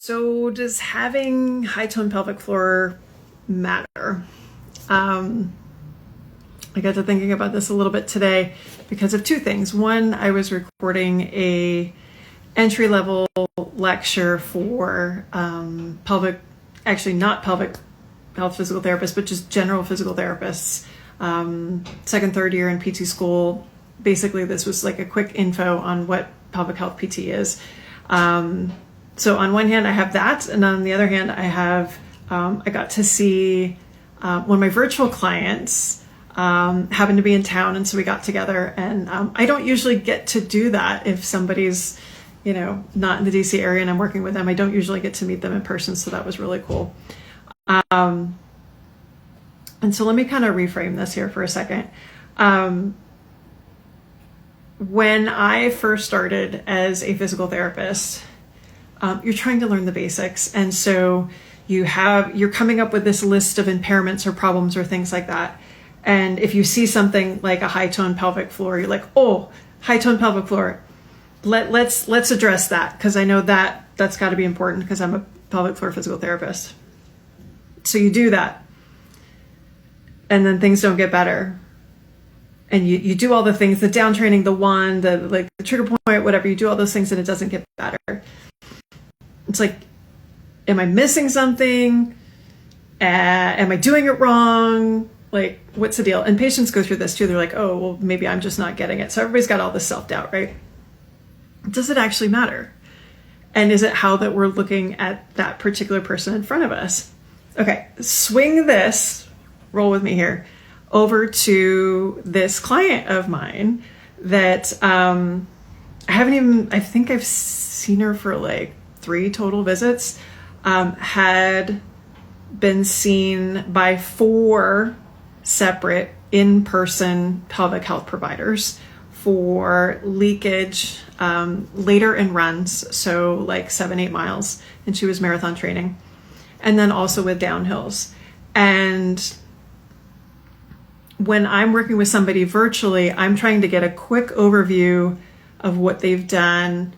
So does having high tone pelvic floor matter? I got to thinking about this a little bit today because of two things. One, I was recording a entry-level lecture for actually not pelvic health physical therapists, but just general physical therapists, second, third year in PT school. Basically, this was like a quick info on what pelvic health PT is. So on one hand, I have that, and on the other hand, I got to see one of my virtual clients happened to be in town, and so we got together. And I don't usually get to do that if somebody's, not in the DC area and I'm working with them. I don't usually get to meet them in person, so that was really cool. And so let me kind of reframe this here for a second. When I first started as a physical therapist, you're trying to learn the basics. And so you're coming up with this list of impairments or problems or things like that. And if you see something like a high tone pelvic floor, you're like, oh, high tone pelvic floor. Let's address that, because I know that's got to be important because I'm a pelvic floor physical therapist. So you do that, and then things don't get better. And you do all the things, the down training, the wand, the trigger point, whatever, you do all those things and it doesn't get better. It's like, am I missing something? Am I doing it wrong? Like, what's the deal? And patients go through this too. They're like, oh, well, maybe I'm just not getting it. So everybody's got all this self-doubt, right? Does it actually matter? And is it how that we're looking at that particular person in front of us? Okay, swing this, roll with me here, over to this client of mine that I think I've seen her for like 3 total visits, had been seen by 4 separate in-person pelvic health providers for leakage, later in runs, so like 7-8 miles, and she was marathon training, and then also with downhills. And when I'm working with somebody virtually, I'm trying to get a quick overview of what they've done,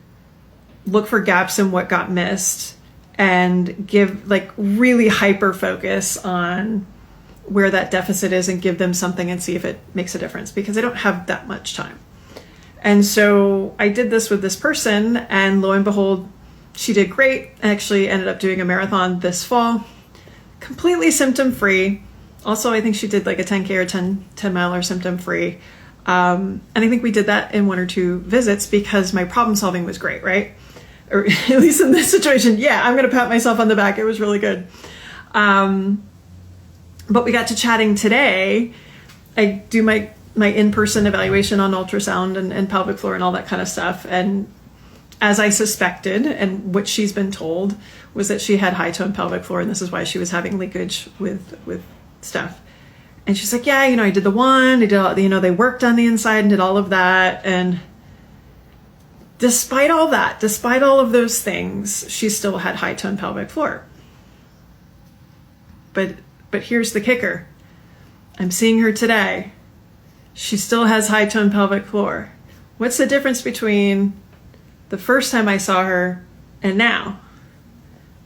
look for gaps in what got missed, and give really hyper focus on where that deficit is and give them something and see if it makes a difference, because I don't have that much time. And so I did this with this person, and lo and behold, she did great. Actually ended up doing a marathon this fall, completely symptom-free. Also, I think she did like a 10K or 10 miler symptom-free. And I think we did that in 1 or 2 visits because my problem solving was great, right? Or at least in this situation, yeah, I'm going to pat myself on the back. It was really good. But we got to chatting today. I do my in-person evaluation on ultrasound and pelvic floor and all that kind of stuff. And as I suspected, and what she's been told, was that she had high tone pelvic floor, and this is why she was having leakage with stuff. And she's like, yeah, I did the wand, I did all, they worked on the inside and did all of that. And despite all that, despite all of those things, she still had high tone pelvic floor. But here's the kicker. I'm seeing her today. She still has high tone pelvic floor. What's the difference between the first time I saw her and now?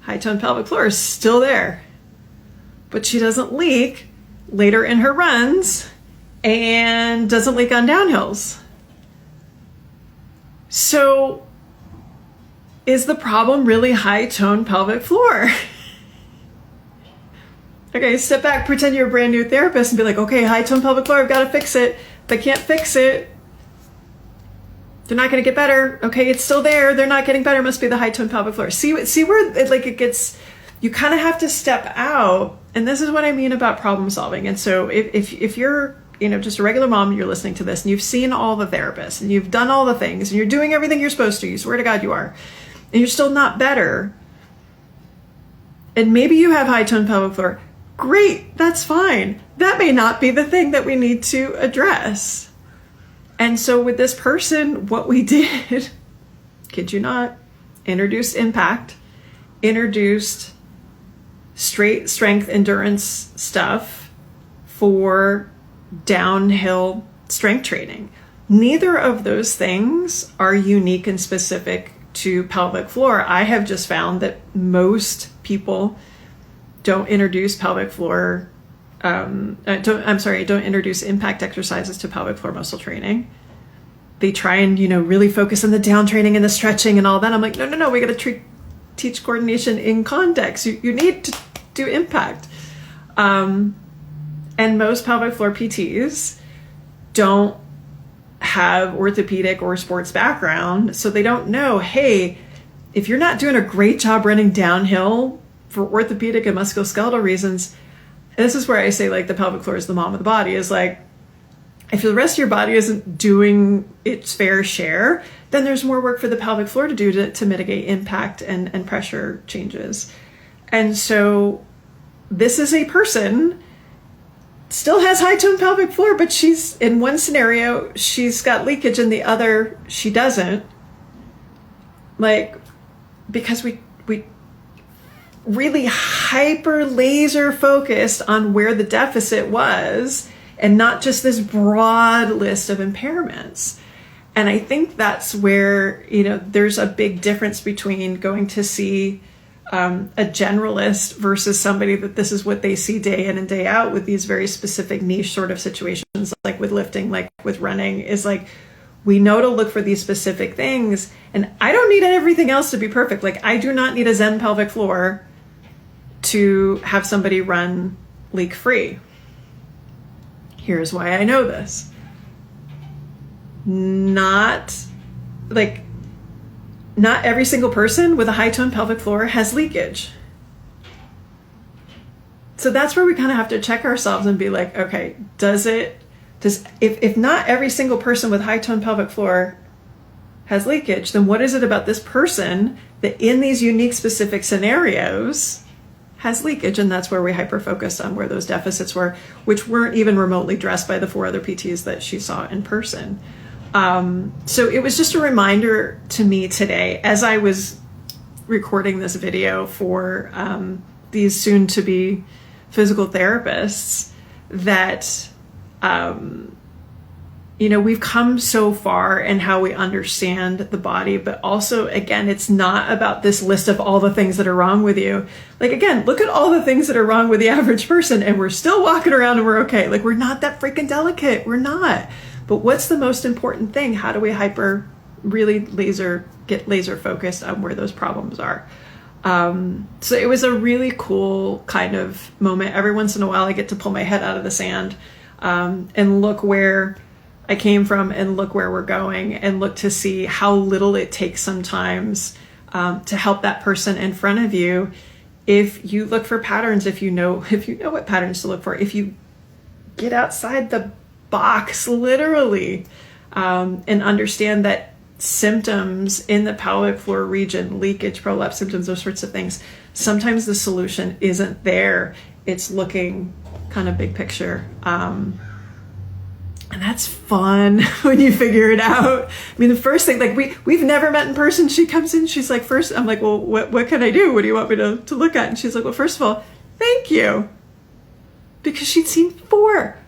High tone pelvic floor is still there, but she doesn't leak later in her runs and doesn't leak on downhills. So is the problem really high tone pelvic floor? Okay, step back, pretend you're a brand new therapist and be like, okay, high tone pelvic floor, I've got to fix it. If I can't fix it, they're not going to get better. Okay, it's still there. They're not getting better. It must be the high tone pelvic floor. See where it gets, you kind of have to step out. And this is what I mean about problem solving. And so if you're, just a regular mom, you're listening to this and you've seen all the therapists and you've done all the things and you're doing everything you're supposed to, you swear to God you are, and you're still not better. And maybe you have high tone pelvic floor. Great, that's fine. That may not be the thing that we need to address. And so with this person, what we did, kid you not, introduced impact, introduced straight strength endurance stuff for downhill strength training. Neither of those things are unique and specific to pelvic floor, I have just found that most people don't introduce pelvic floor, don't introduce impact exercises to pelvic floor muscle training. They try and, really focus on the down training and the stretching and all that. I'm like, no, we got to teach coordination in context. You need to do impact. And most pelvic floor PTs don't have orthopedic or sports background, so they don't know, hey, if you're not doing a great job running downhill for orthopedic and musculoskeletal reasons, and this is where I say, like, the pelvic floor is the mom of the body, is like, if the rest of your body isn't doing its fair share, then there's more work for the pelvic floor to do to mitigate impact and pressure changes. And so this is a person still has high tone pelvic floor, but she's in one scenario, she's got leakage, in the other, she doesn't. Like, because we really hyper laser focused on where the deficit was and not just this broad list of impairments. And I think that's where, there's a big difference between going to see a generalist versus somebody that this is what they see day in and day out with these very specific niche sort of situations, like with lifting, like with running, is like, we know to look for these specific things. And I don't need everything else to be perfect. Like, I do not need a Zen pelvic floor to have somebody run leak free. Here's why I know this. Not every single person with a high tone pelvic floor has leakage. So that's where we kind of have to check ourselves and be like, okay, if not every single person with high tone pelvic floor has leakage, then what is it about this person that in these unique specific scenarios has leakage? And that's where we hyper focused on where those deficits were, which weren't even remotely addressed by the 4 other PTs that she saw in person. So it was just a reminder to me today, as I was recording this video for these soon-to-be physical therapists, that, we've come so far in how we understand the body, but also, again, it's not about this list of all the things that are wrong with you. Like, again, look at all the things that are wrong with the average person, and we're still walking around and we're okay. Like, we're not that freaking delicate. We're not. But what's the most important thing? How do we get laser focused on where those problems are? So it was a really cool kind of moment. Every once in a while, I get to pull my head out of the sand and look where I came from and look where we're going and look to see how little it takes sometimes to help that person in front of you. If you look for patterns, if you know what patterns to look for, if you get outside the box, literally, and understand that symptoms in the pelvic floor region, leakage, prolapse symptoms, those sorts of things, sometimes the solution isn't there. It's looking kind of big picture. And that's fun when you figure it out. I mean, the first thing, like, we've never met in person. She comes in, she's like, first, I'm like, well, what can I do? What do you want me to look at? And she's like, well, first of all, thank you. Because she'd seen four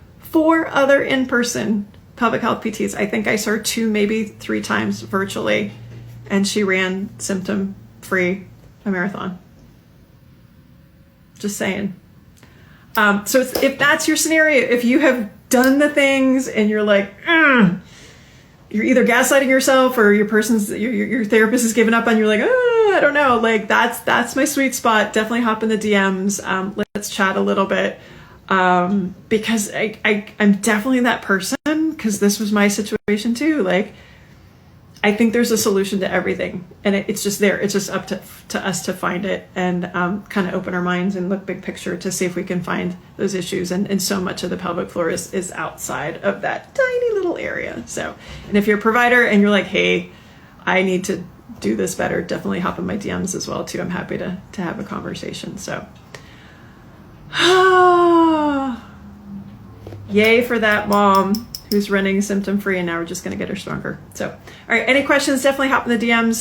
other in-person pelvic health PTs. I think I saw 2, maybe 3 times virtually, and she ran symptom-free a marathon. Just saying. So if that's your scenario, if you have done the things and you're like, you're either gaslighting yourself or your therapist has given up on you, like, I don't know, like, that's my sweet spot. Definitely hop in the DMs. Let's chat a little bit. Because I'm definitely that person, because this was my situation too. Like, I think there's a solution to everything, and it's just there. It's just up to us to find it and kind of open our minds and look big picture to see if we can find those issues. And so much of the pelvic floor is outside of that tiny little area. So, and if you're a provider and you're like, hey, I need to do this better, definitely hop in my DMs as well too. I'm happy to have a conversation. So, yay for that mom who's running symptom free, and now we're just going to get her stronger. So, all right, any questions, definitely hop in the DMs.